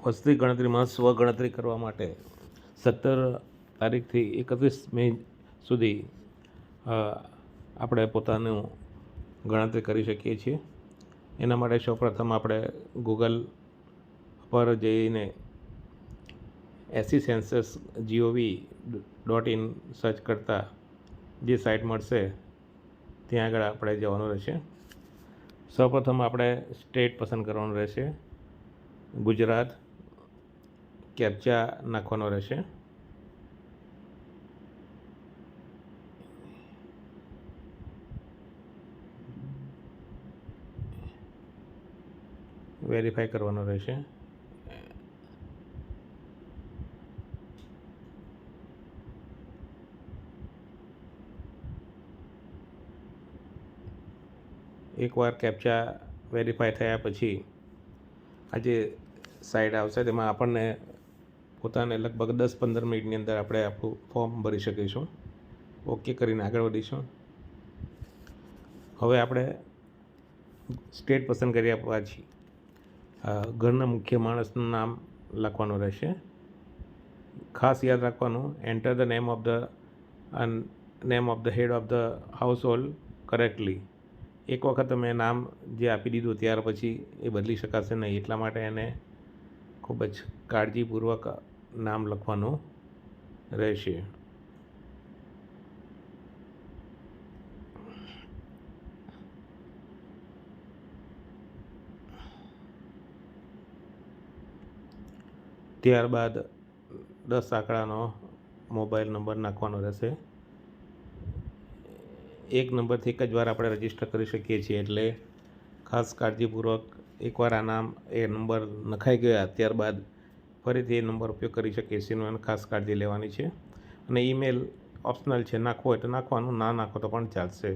વસ્તી ગણતરીમાં સ્વગણતરી કરવા માટે 17 તારીખથી 31 મે સુધી આપણે પોતાનું ગણતરી કરી શકીએ છીએ. એના માટે સૌપ્રથમ આપણે ગૂગલ પર જઈને SCcensus.gov.in સર્ચ કરતાં જે સાઇટ મળશે ત્યાં આગળ આપણે જવાનું રહેશે. સૌપ્રથમ આપણે સ્ટેટ પસંદ કરવાનું રહેશે. ગુજરાત કેપ્ચા નાખવાનો રહેશે. વેરીફાઈ કરવાનો રહેશે. એકવાર કેપ્ચા વેરીફાઈ થયા પછી આ જે સાઇટ આવશે તેમાં આપણને પોતાને લગભગ 10-15 મિનિટની અંદર આપણે આપણું ફોર્મ ભરી શકીશું. ઓકે કરીને આગળ વધીશું. હવે આપણે સ્ટેટ પસંદ કર્યા પછી ઘરના મુખ્ય માણસનું નામ લખવાનું રહેશે. ખાસ યાદ રાખવાનું, enter the name of the head of the household correctly. એક વખત તમે નામ જે આપી દીધું ત્યાર પછી એ બદલી શકાશે નહીં, એટલા માટે એને ખૂબ જ કાળજીપૂર્વક નામ લખવાનું રહેશે. ત્યારબાદ 10 આંકડાનો મોબાઈલ નંબર નાખવાનો રહેશે. એક નંબરથી એક જ વાર આપણે રજીસ્ટર કરી શકીએ છીએ, એટલે ખાસ કાળજીપૂર્વક એકવાર આ નામ એ નંબર નખાઈ ગયા ત્યારબાદ ફરીથી એ નંબર ઉપયોગ કરી શકીએ છીએ. એની ખાસ કાળજી લેવાની છે. અને ઈમેલ ઓપ્શનલ છે, નાખવો હોય તો નાખવાનું, ના નાખો તો પણ ચાલશે.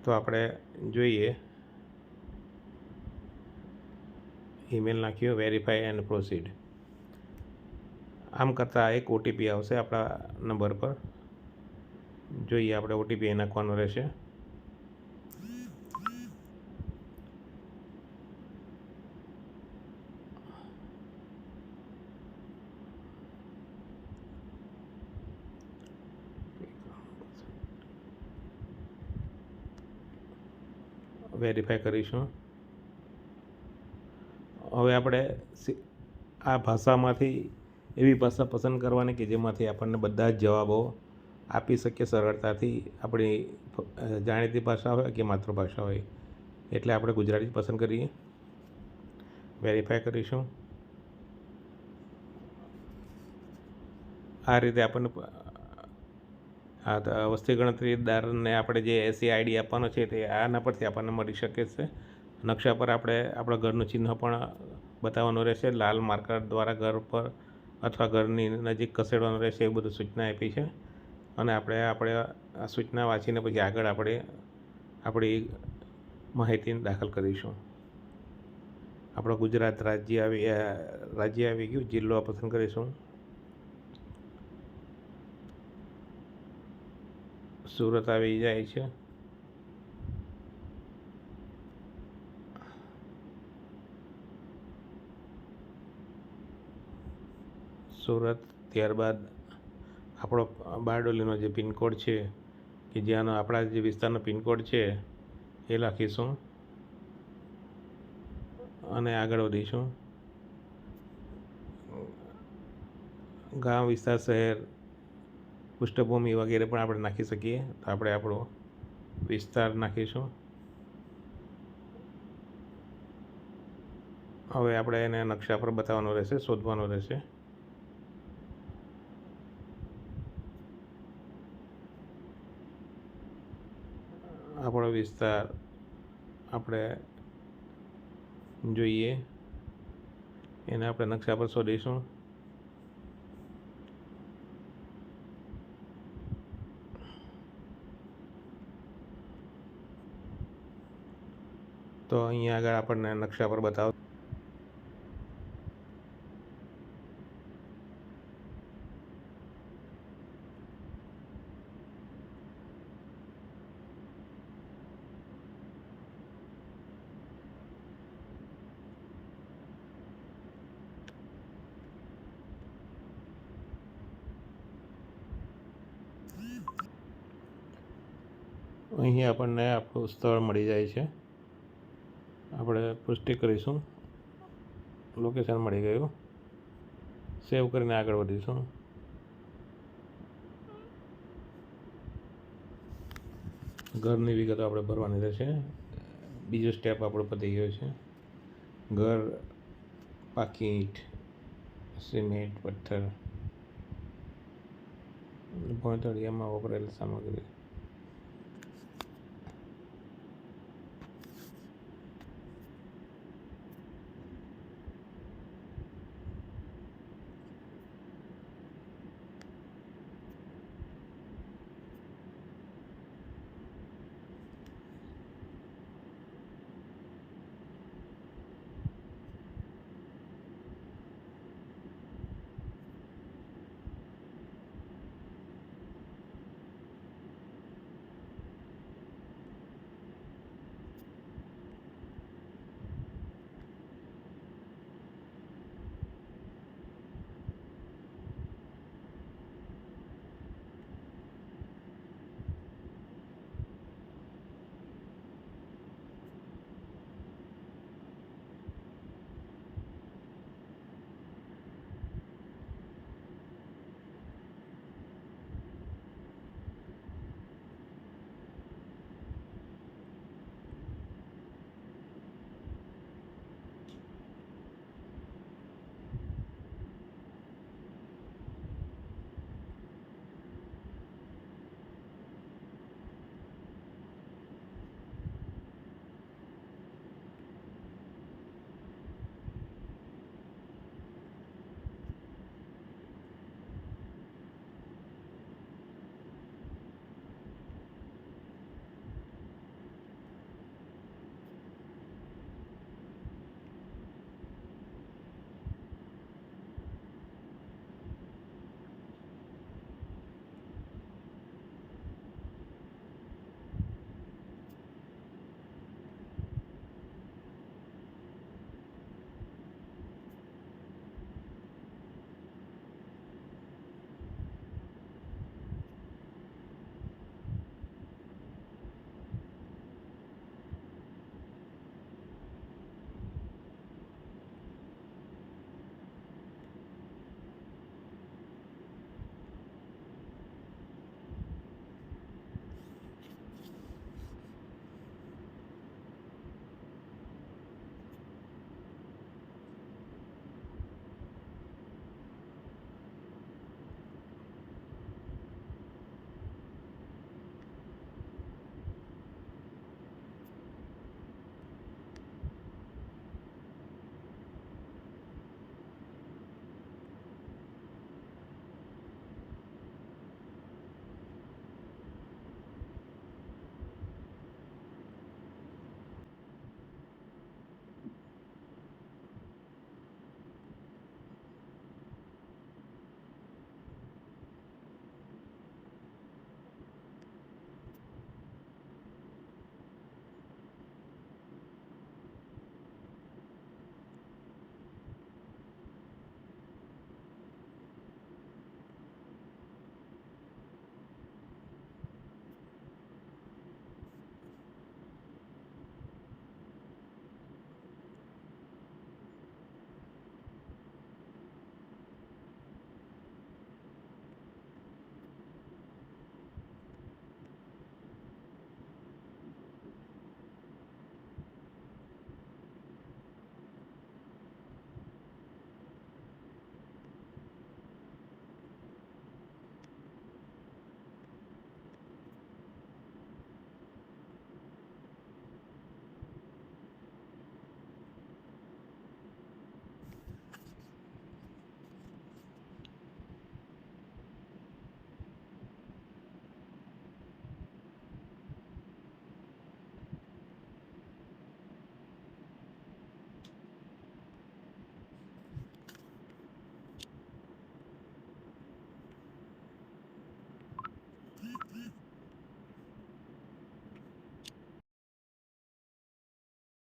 તો આપણે જોઈએ, ઈમેલ નાખ્યો, વેરીફાઈ એન્ડ પ્રોસીડ. આમ કરતાં એક ઓટીપી આવશે આપણા નંબર પર. જોઈએ, આપણે ઓટીપી નાખવાનો રહેશે. વેરીફાઈ કરીશું. હવે આપણે આ ભાષામાંથી એવી ભાષા પસંદ કરવાની કે જેમાંથી આપણને બધા જ જવાબો આપી શકીએ સરળતાથી. આપણી જાણીતી ભાષા હોય કે માતૃભાષા હોય, એટલે આપણે ગુજરાતી પસંદ કરીએ. વેરીફાઈ કરીશું. આ રીતે આપણને વસ્તી ગણતરીદારને આપણે જે એસી આઈડી આપવાનો છે તે આના પરથી આપણને મળી શકે છે. નકશા પર આપણે આપણા ઘરનું ચિહ્ન પણ બતાવવાનું રહેશે. લાલ માર્કર દ્વારા ઘર પર અથવા ઘરની નજીક ખસેડવાનું રહેશે, એવું બધું સૂચના આપી છે. અને આપણે આ સૂચના વાંચીને પછી આગળ આપણે આપણી માહિતી દાખલ કરીશું. આપણો ગુજરાત રાજ્ય આવી ગયું. જિલ્લો પસંદ કરીશું. સુરત આવી જાય છે. સુરત. ત્યારબાદ આપણો બારડોલીનો જે પિનકોડ છે કે જ્યાંનો આપણા જે વિસ્તારનો પિનકોડ છે એ લખીશું અને આગળ વધીશું. ગામ, વિસ્તાર, શહેર, પૃષ્ઠભૂમિ વગેરે પણ આપણે નાખી શકીએ. તો આપણે આપણો વિસ્તાર નાખીશું. હવે આપણે એને નકશા પર બતાવવાનું રહેશે, શોધવાનું રહેશે. આપણો વિસ્તાર આપણે જોઈએ, એને આપણે નકશા પર શોધીશું. તો અહીંયા આગળ આપણને નકશા પર બતાવ અહીં આપણને આપણું સ્થળ મળી જાય છે. આપણે પુષ્ટિ કરીશું. લોકેશન મળી ગયું. સેવ કરીને આગળ વધીશું. ઘરની વિગતો આપણે ભરવાની રહેશે. બીજો સ્ટેપ આપણો પતી ગયો છે. ઘર, પાકી ઈંટ, સિમેન્ટ, પથ્થર, ભોંયતળિયામાં વપરાયેલ સામગ્રી.